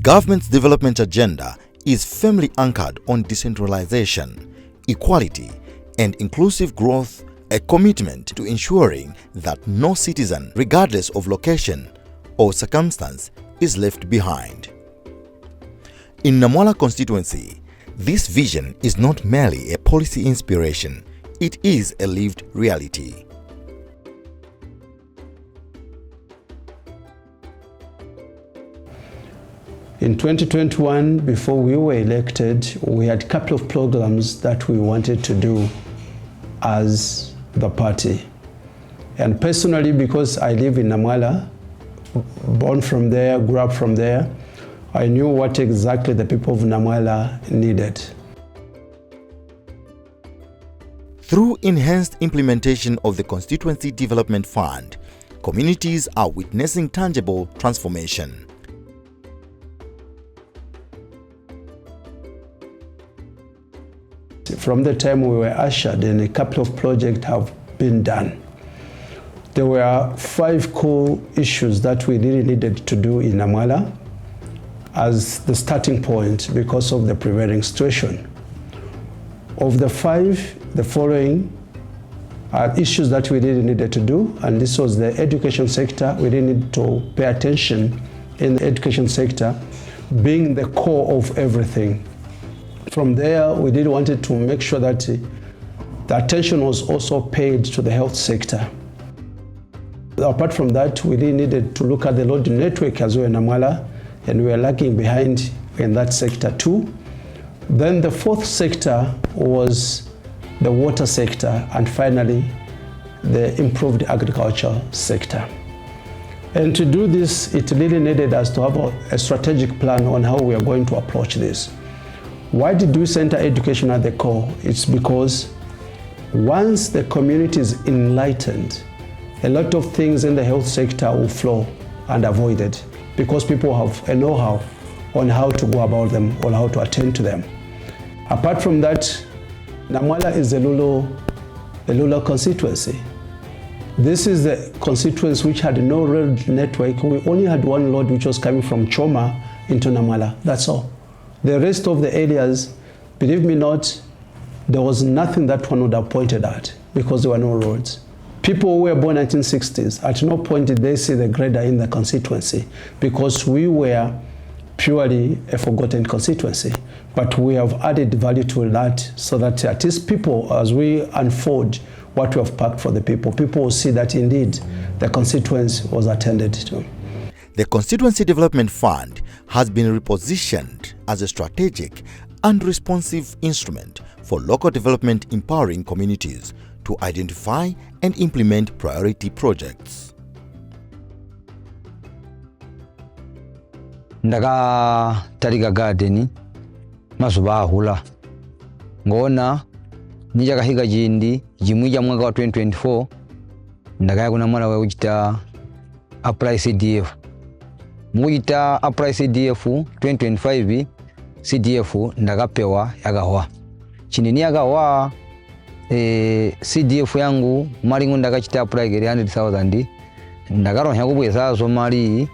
government's development agenda is firmly anchored on decentralization, equality, and inclusive growth, a commitment to ensuring that no citizen, regardless of location or circumstance, is left behind. In NAMWALA constituency, this vision is not merely a policy inspiration, it is a lived reality. In 2021, before we were elected, we had a couple of programs that we wanted to do as the party. And personally, because I live in NAMWALA, born from there, grew up from there, I knew what exactly the people of NAMWALA needed. Through enhanced implementation of the Constituency Development Fund, communities are witnessing tangible transformation. From the time we were ushered in, a couple of projects have been done. There were 5 core issues that we really needed to do in NAMWALA as the starting point because of the prevailing situation. Of the 5, the following are issues that we really needed to do, and this was the education sector. We really need to pay attention in the education sector, being the core of everything. From there, we did wanted to make sure that the attention was also paid to the health sector. Apart from that, we really needed to look at the road network as well in NAMWALA, and we were lagging behind in that sector too. Then the 4th sector was the water sector, and finally, the improved agriculture sector. And to do this, it really needed us to have a strategic plan on how we are going to approach this. Why did we center education at the core? It's because once the community is enlightened, a lot of things in the health sector will flow and avoided because people have a know-how on how to go about them or how to attend to them. Apart from that, NAMWALA is a rural constituency. This is the constituency which had no road network. We only had one road which was coming from Choma into NAMWALA, that's all. The rest of the areas, believe me not, there was nothing that one would have pointed at because there were no roads. People who were born in the 1960s, at no point did they see the grader in the constituency because we were purely a forgotten constituency. But we have added value to that so that at least people, as we unfold what we have packed for the people, people will see that indeed the constituency was attended to. The Constituency Development Fund has been repositioned as a strategic and responsive instrument for local development, empowering communities to identify and implement priority projects. Ndaga tariga garden mazuba ahula ngona nija kahiga jindi jimwija mwaka wa 2024 ndaga kuna mwana wa ujita apply CDF mujita apply CDF 2025 CDF ndagapewa yagawa chini ni yagawa CDF yangu malingo ndakachita apply gere 100,000 ndagaronya kubweza zo mali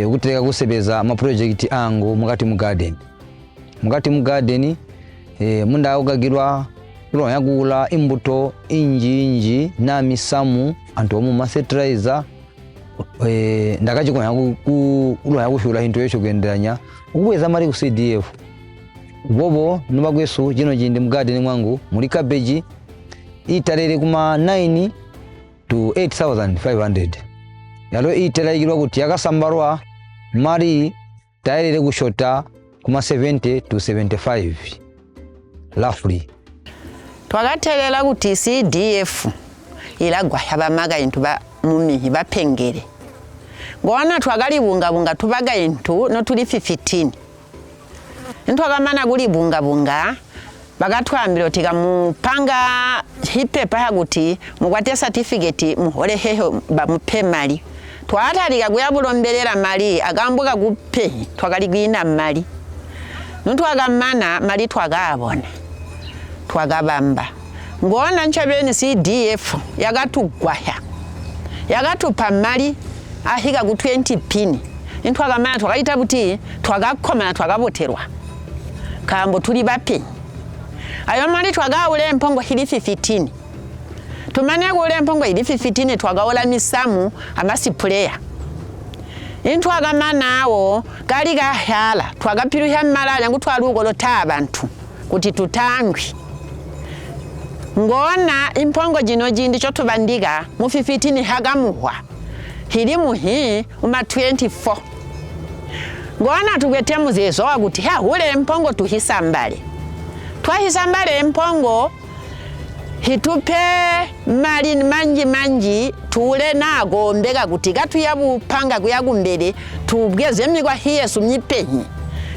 ukuteka kusebeza ma project angu mukati mu garden munda ugagirwa ronya gula imbuto inji na misamu anto mu fertilizer ndakachikonya ulonya kushula into yesho genderanya ukubweza mali ku CDF bobo nubagweso jino jindi mu garden mwangu muri cabbage itarere kuma 9 to 8,500 yalo itarayirwa kuti yakasambarwa mari tayirire kushota kuma 70 to 75 roughly twagatelela kuti CDF ilagwa yabamaga into ba mumihi bapengere ngona twagali bunga tubaga into no tuli 15 ntwagamana guli bunga bagatwambira otiga mupanga hipepa haguti mukwate certificate muhole heho bamupe mali twataliga guyabulomberera mali agambuga gupe twagaligina mali ntwagamana mali twagabona twagabamba ngona nchabeni CDF yagatugwaya yagatupa mali ahiga gu 20 pini intwagamana twagayita buti twagakomana twagaboterwa kambo tuli bapi ayo mali twagawula empongo hili 15 tumane gula empongo hili 15 twagawula misamu amasipuleya intwagamana awo gali gahyala twagapiruhya malala ngu twalugolota abantu kuti tutangwi ngona impongo jino jindi cho tubandiga mu 15 hagamuhwa hili muhi uma 24 ngona tugwete muzezo waguti ha hule empongo tuhisambale twahisambale empongo hitupe mali manji tule nago mbega guti gatu yabupanga kuyagumbere tubweze migwa hiyesu myipenyi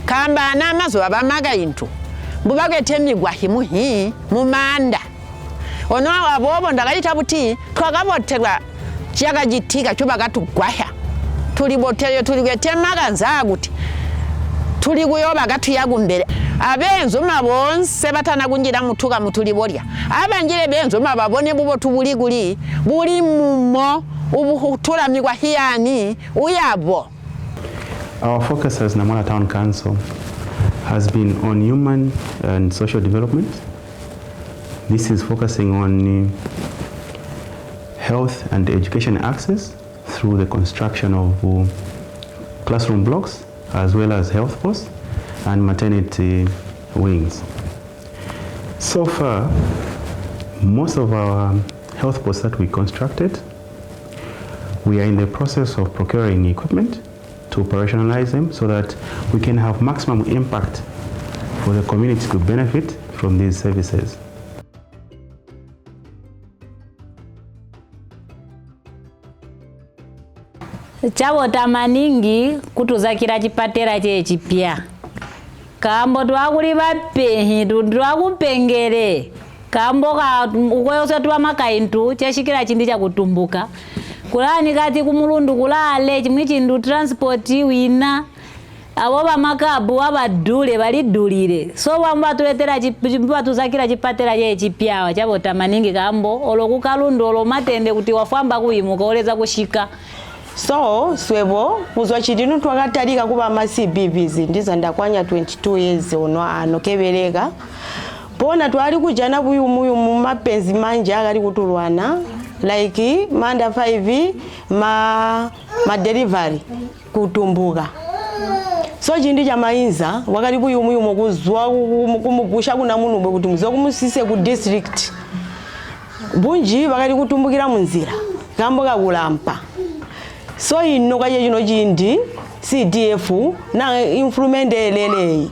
kamba namazo abamaga intu bubagwete migwa himuhi mumanda ono abobo ndagayita buti twagaboterwa kiyaga gitiga cyo bagatugwahya tuliboteyo tuligwete maganza guti tuli kuyoba gatuyagumbere abenzo mabonse batanagungira mutuga mutuliborya abangire benzo mababone bubo tubuliguli buli mumo ubutulamirwa hiyani uyabo. Our focus as NAMWALA Town Council has been on human and social development. This is focusing on health and education access through the construction of classroom blocks as well as health posts and maternity wings. So far, most of our health posts that we constructed, we are in the process of procuring equipment to operationalize them so that we can have maximum impact for the community to benefit from these services. Chabota maningi kutuzakira chipatera chechipya kambo twakuli bapehi twakupengere kambo ka ukoyose twa makaintu chashikira chindi cha kutumbuka kulani kati kumulundu kulale chimwe chindu transport wina abo bamakabu abadule balidulire so bamba tuletera chipimba tuzakira chipatera chechipya chabota maningi kambo olokukalundu olomatende kuti wafamba kuyimuka oleza kushika. So swebo kuzwa chidinu twakatalika kuba ma CBVs ndiza ndakwanya 22 years ono ano kebereka pona twali kujana buyumuyu mu mapenzi manje akali kutulwana like manda 5 ma delivery kutumbuka so chindi cha mainza wakali buyumuyu mukuzwa kumugusha kuna munumbe kuti muzo kumusise ku district bunji wakali kutumbukira munzira kambo kakulampa. So ino kaje jino jindi CDF na influment elele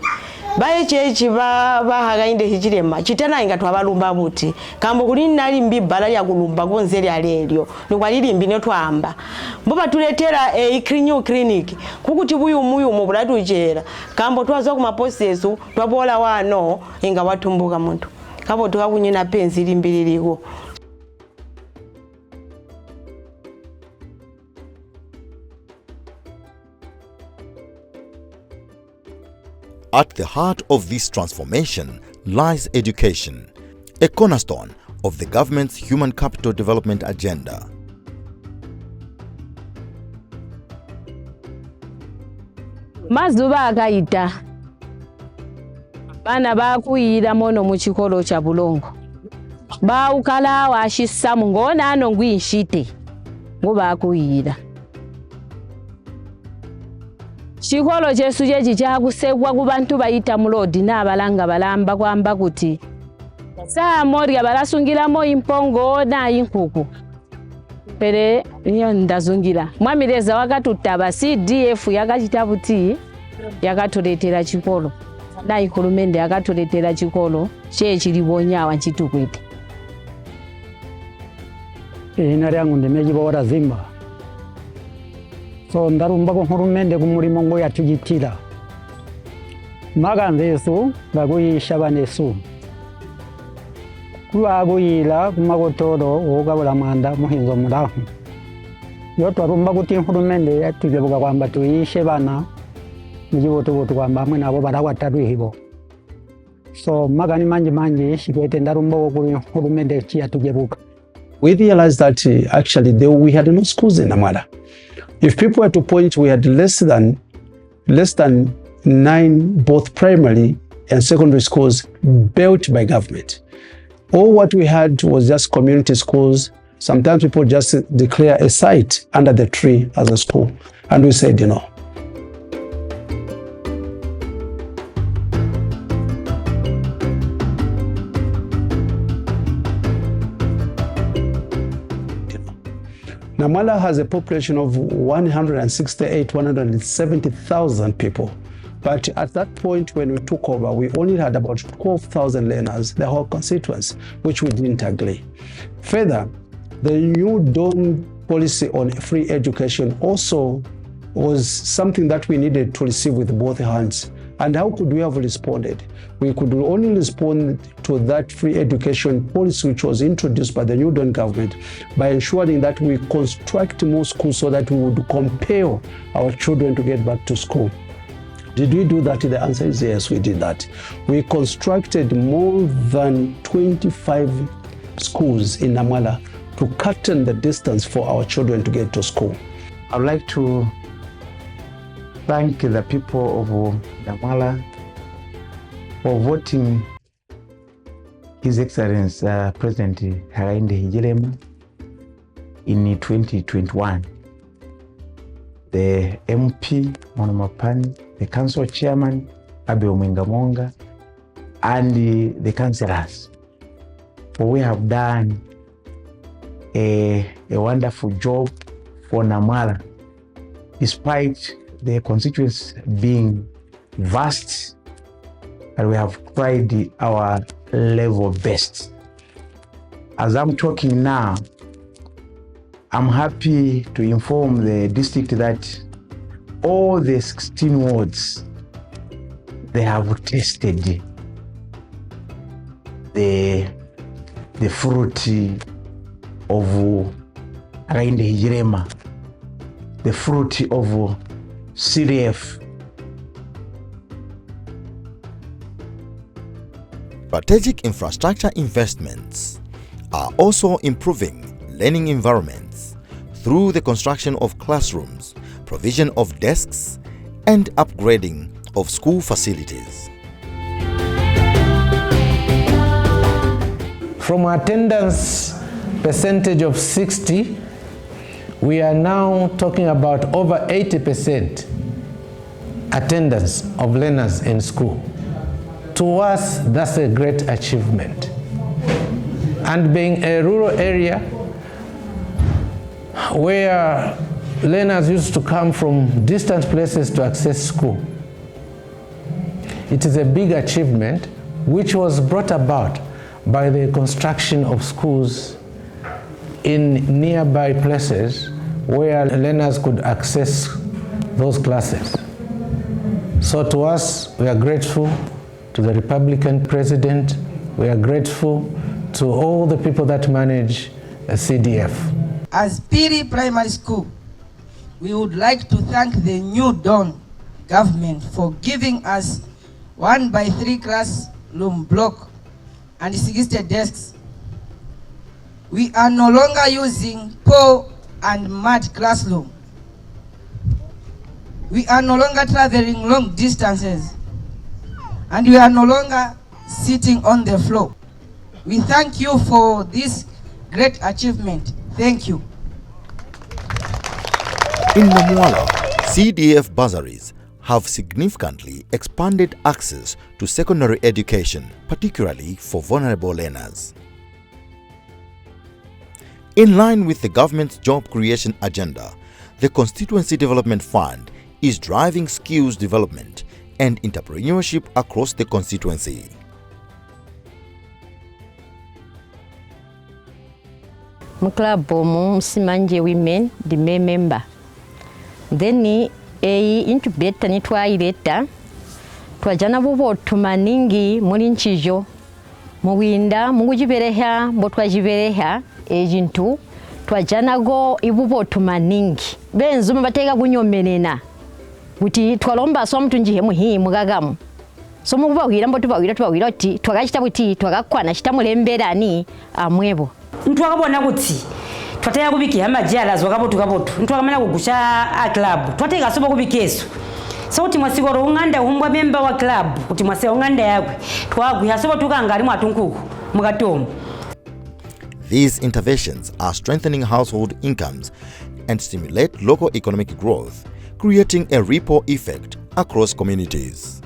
baye chechi bahagainde hichirema chitana ingatwa balumba buti kambo kuli nali mbibala ya kulumba konzeri alelyo nikwalili mbine twamba mboba tuletera clinic kukuti buyu muyu mu bulatu jera kambo twaza ku maposesu twabola wano inga watumbuka muntu kambo tukakunyina penzi limbililiko. At the heart of this transformation lies education, a cornerstone of the government's human capital development agenda. Mazuba agayita bana bakuyira mono mu kikolo kya bulongo baukala washisamu ngona ano ngwinshite ngo bakuyira chikolo chesu chechi chakusegwa ku bantu bayita mulodi n'abalanga balamba kwamba kuti saa morya balasungiramo impongo na inkuku pere niyo ndazungira mwamireza wakatutaba CDF yakachita buti yakatuletera chikolo na ikulumende yakatuletera chikolo chechi libonyawa chitukwete ina lyangu ndimejibora zimba so ndarumba ko nkurumende ku murimo ngo yatugitira maganzesu baguyisha banesu kubaguyira kumagotoro ogabula manda muhinzo muraho yo twarumba kuti nkurumende yatugebuga kwamba tuyishe bana mujiboto kwamba hamwe nabo barawataruhibo so magani manje shikwete ndarumba ko kuri nkurumende yatugebuga. We realized that actually we had no schools in NAMWALA. If people were to point, we had less than 9 both primary and secondary schools built by government. All what we had was just community schools. Sometimes people just declare a site under the tree as a school. And we said, you know. NAMWALA has a population of 170,000 people. But at that point when we took over, we only had about 12,000 learners, the whole constituency, which we didn't agree. Further, the new dawn policy on free education also was something that we needed to receive with both hands. And how could we have responded? We could only respond to that free education policy which was introduced by the new dawn government by ensuring that we construct more schools so that we would compel our children to get back to school. Did we do that? The answer is yes, we did that. We constructed more than 25 schools in NAMWALA to cut the distance for our children to get to school. I'd like to thank the people of NAMWALA for voting His Excellency President Hakainde Hichilema in 2021. The MP Monomapani, the council chairman Abe Omwengamonga, and the councillors. For we have done a wonderful job for NAMWALA, despite the constituency being vast, and we have tried our level best. As I'm talking now, I'm happy to inform the district that all the 16 wards, they have tasted the fruit of Hakainde Hichilema, the fruit of CDF. Strategic infrastructure investments are also improving learning environments through the construction of classrooms, provision of desks, and upgrading of school facilities. From attendance percentage of 60, we are now talking about over 80% attendance of learners in school. To us, that's a great achievement. And being a rural area where learners used to come from distant places to access school, it is a big achievement which was brought about by the construction of schools in nearby places where learners could access those classes. So to us, we are grateful to the Republican president, we are grateful to all the people that manage CDF. As Piri Primary School, we would like to thank the new dawn government for giving us 1x3 classroom block and 60 desks. We are no longer using poor and mud classroom. We are no longer traveling long distances, and we are no longer sitting on the floor. We thank you for this great achievement. Thank you. In NAMWALA, CDF bursaries have significantly expanded access to secondary education, particularly for vulnerable learners. In line with the government's job creation agenda, the Constituency Development Fund is driving skills development and entrepreneurship across the constituency. Muklabu Simanje women, the main member. Then incubator ni twaileta twajana bubo tumaningi muri nchijo muwinda mukujibereha mbo twajibereha ejintu twajana go ibubo tumaningi benzuma bateka kunyomenena kuti twalomba so mtu njihe muhi mugagamu so mukubawira mbo tubawira ti twagachita kuti twagakwana chitamulembera ni amwebo ntwakabona kuti twatera kubiki amajala zokabotu ntwakamana kugusha a club twateka sobo kubikeso sauti mwasigoro unganda umbwa member wa club kuti mwase unganda yakwe twaguya sobo tukanga limwe atunkuku mukatomo. These interventions are strengthening household incomes and stimulate local economic growth, creating a ripple effect across communities.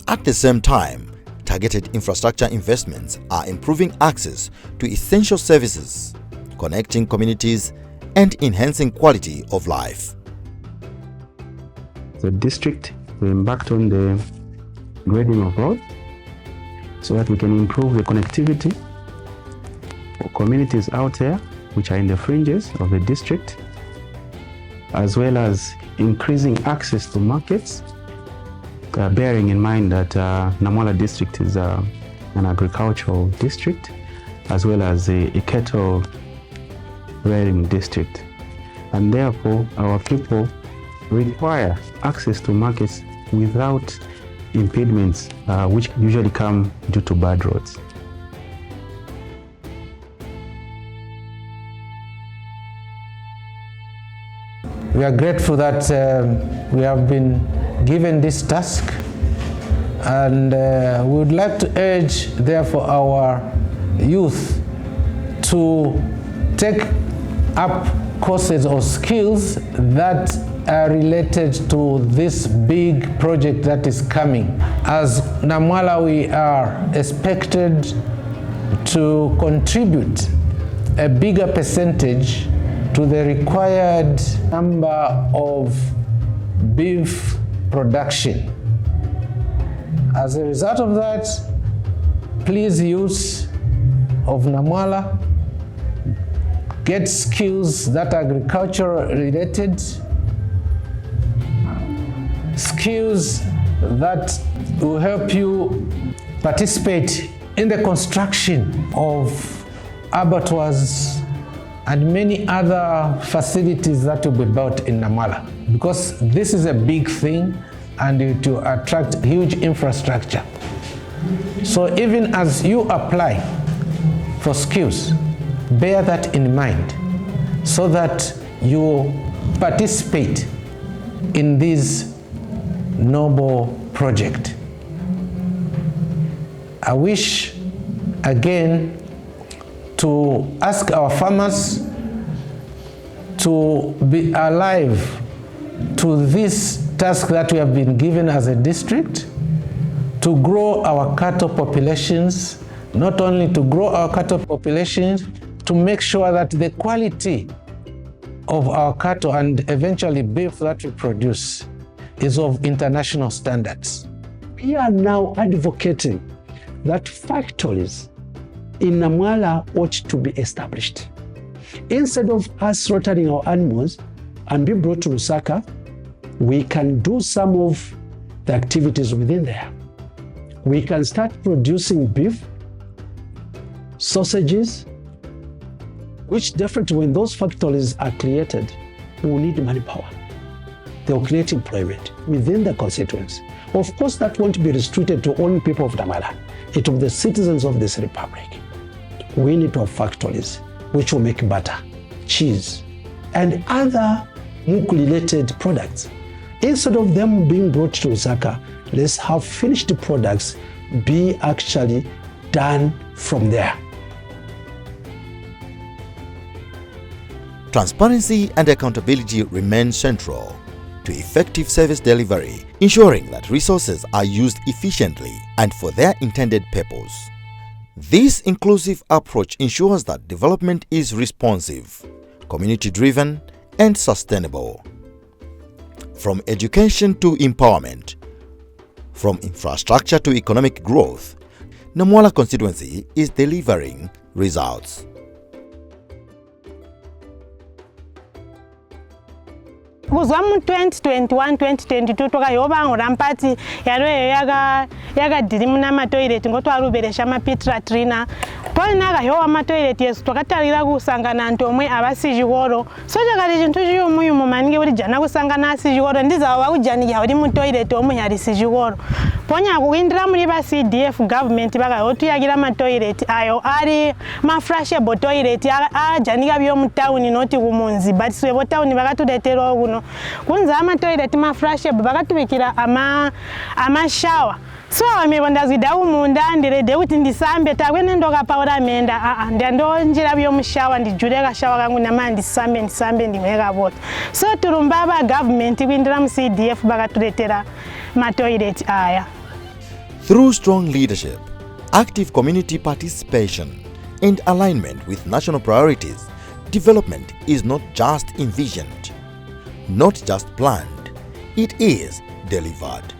At the same time, targeted infrastructure investments are improving access to essential services, connecting communities and enhancing quality of life. The district will embark on the grading of roads so that we can improve the connectivity for communities out there which are in the fringes of the district, as well as increasing access to markets, bearing in mind that NAMWALA district is an agricultural district as well as a cattle rearing district, and therefore our people require access to markets without impediments which usually come due to bad roads. We are grateful that we have been given this task, and we would like to urge therefore our youth to take up courses or skills that are related to this big project that is coming. As NAMWALA, we are expected to contribute a bigger percentage to the required number of beef production. As a result of that, please youth of NAMWALA, get skills that are agricultural related, skills that will help you participate in the construction of abattoirs and many other facilities that will be built in NAMWALA, because this is a big thing and it will attract huge infrastructure. So even as you apply for skills, bear that in mind so that you participate in this noble project. I wish again to ask our farmers to be alive to this task that we have been given as a district, to grow our cattle populations, not only to grow our cattle populations, to make sure that the quality of our cattle and eventually beef that we produce is of international standards. We are now advocating that factories in NAMWALA ought to be established. Instead of us slaughtering our animals and be brought to Lusaka, we can do some of the activities within there. We can start producing beef, sausages, which definitely when those factories are created, we will need manpower. They will create employment within the constituency. Of course, that won't be restricted to only people of NAMWALA. It will be the citizens of this republic. We need to have factories which will make butter, cheese, and other milk-related products. Instead of them being brought to Lusaka, let's have finished products be actually done from there. Transparency and accountability remain central to effective service delivery, ensuring that resources are used efficiently and for their intended purpose. This inclusive approach ensures that development is responsive, community-driven, and sustainable. From education to empowerment, from infrastructure to economic growth, NAMWALA constituency is delivering results. kuzwa mu 2021 2022 twakayobangula mpati yaloyo yagadirimu n'amatoilet ngo twaluberesha mapitra trina twalina akayowa amatoilet yesu twakatalira kusangana nti omwe abasijikolo so kyakali kintu kiyumuyumu maningi buli jana kusangana asijikolo ndizawo bakujaniya oli mu toilet omwe yali sijikolo ponya kuindira muri ba CDF government bakayotuyagira amatoilet ayo ali mafrashable toilet ajanika byo mu town noti kumunzi but swebo town bakatuletera kuno kunza amatoilet mafrashable bakatubikira ama shower so amebonda zidawu munda ndirede kuti ndisambe takwe nendoka paula menda ndandonjira byo mushawa ndijuleka shawa kangu namandi ndisambe ndimweka bota so turumba ba government kwindira mu CDF bakatuletera ma toilet aya. Through strong leadership, active community participation, and alignment with national priorities, development is not just envisioned, not just planned, it is delivered.